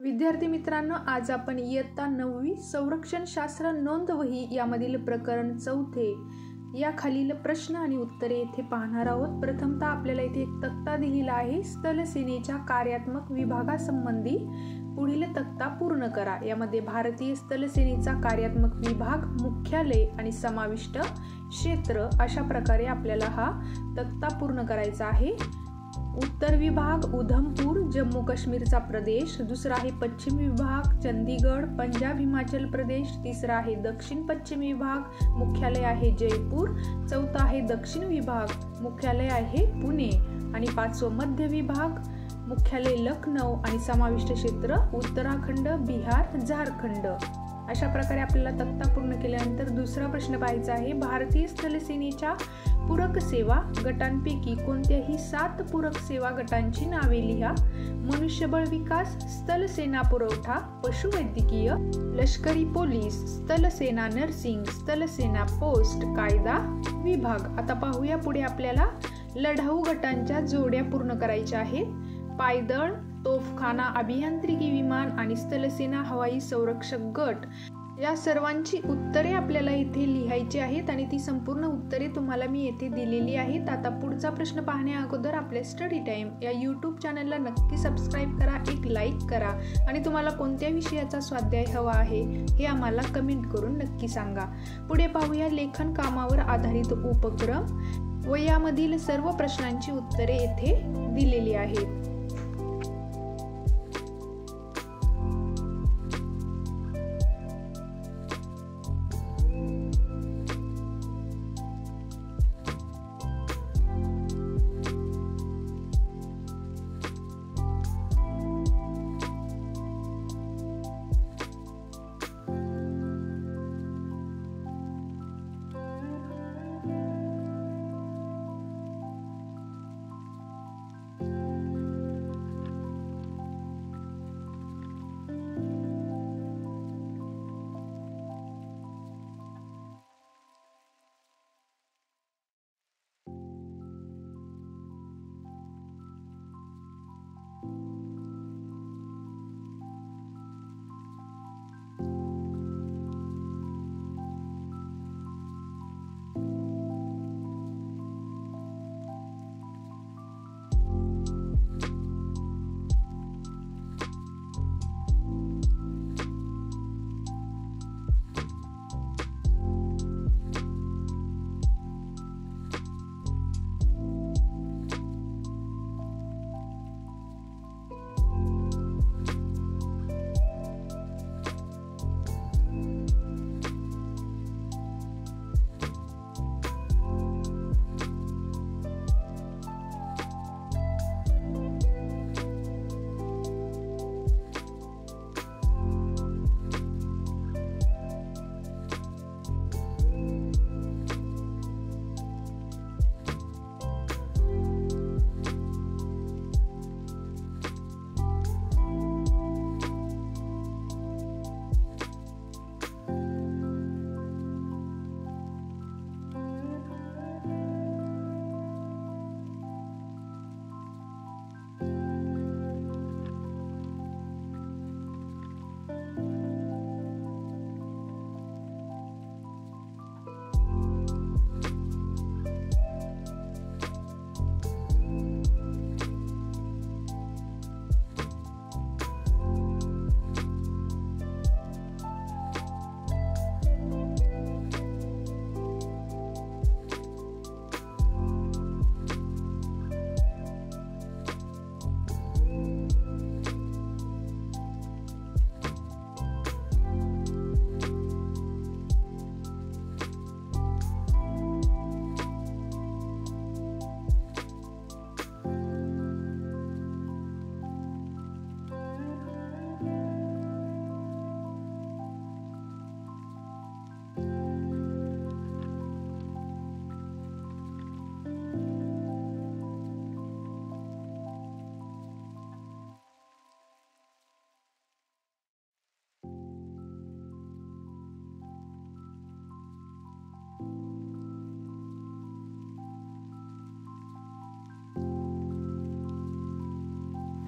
विद्यार्थी मित्रांनो, आज आपण इयत्ता 9वी संरक्षणशास्त्र नोंदवही यामधील प्रकरण 4 या खालील प्रश्न आणि उत्तरे येथे पाहणार आहोत। प्रथमतः आपल्याला इथे एक तक्ता दिलेला आहे। स्थलसेनेच्या कार्यात्मक विभागासंबंधी पुढील तक्ता पूर्ण करा। यामध्ये भारतीय स्थलसेनेचा कार्यात्मक विभाग, मुख्यालय आणि समाविष्ट क्षेत्र अशा प्रकारे आपल्याला हा तक्ता पूर्ण करायचा आहे। उत्तर विभाग उधमपूर जम्मू काश्मीरचा प्रदेश, दुसरा आहे पश्चिम विभाग चंदीगड पंजाब हिमाचल प्रदेश, तिसरा आहे दक्षिण पश्चिम विभाग मुख्यालय आहे जयपूर, चौथा आहे दक्षिण विभाग मुख्यालय आहे पुणे आणि पाचवा मध्य विभाग मुख्यालय लखनौ आणि समाविष्ट क्षेत्र उत्तराखंड बिहार झारखंड। अशा प्रकारे आपल्याला तक्ता पूर्ण केल्यानंतर दुसरा प्रश्न पाहायचा आहे। भारतीय स्थलसेनेच्या पूरक सेवा गटांपैकी कोणत्याही 7 पूरक सेवा गटांची नावे लिहा। मनुष्यबळ विकास, स्थलसेना पुरवठा, पशुवैद्यकीय, लष्करी पोलीस, स्थलसेना नर्सिंग, स्थलसेना पोस्ट, कायदा विभाग। आता पाहूया पुढे आपल्याला लढाऊ गटांच्या जोड्या पूर्ण करायच्या आहेत। पायदळ, तोफखाना अभियांत्रिकी विमान आणि स्थलसेना हवाई संरक्षक गट या सर्वांची उत्तरे आपल्याला इथे लिहायची आहेत आणि ती संपूर्ण उत्तरे तुम्हाला मी येथे दिलेली आहेत। आता पुढचा प्रश्न पाहण्या अगोदर आपल्या स्टडी टाइम या यूट्यूब चॅनलला नक्की सबस्क्राईब करा, एक लाईक करा आणि तुम्हाला कोणत्या विषयाचा स्वाध्याय हवा आहे हे आम्हाला कमेंट करून नक्की सांगा। पुढे पाहूया लेखन कामावर आधारित उपक्रम व यामधील सर्व प्रश्नांची उत्तरे येथे दिलेली आहेत।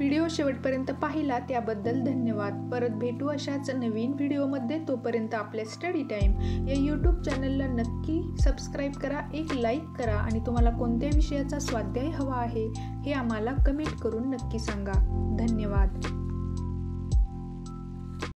व्हिडिओ शेवटपर्यंत पाहिला त्याबद्दल धन्यवाद. परत भेटू अशाच नवीन व्हिडिओमध्ये. तोपर्यंत आपल्या स्टडी टाईम या यूट्यूब चॅनलला नक्की सबस्क्राईब करा, एक लाईक करा आणि तुम्हाला कोणत्या विषयाचा स्वाध्याय हवा आहे हे आम्हाला कमेंट करून नक्की सांगा. धन्यवाद.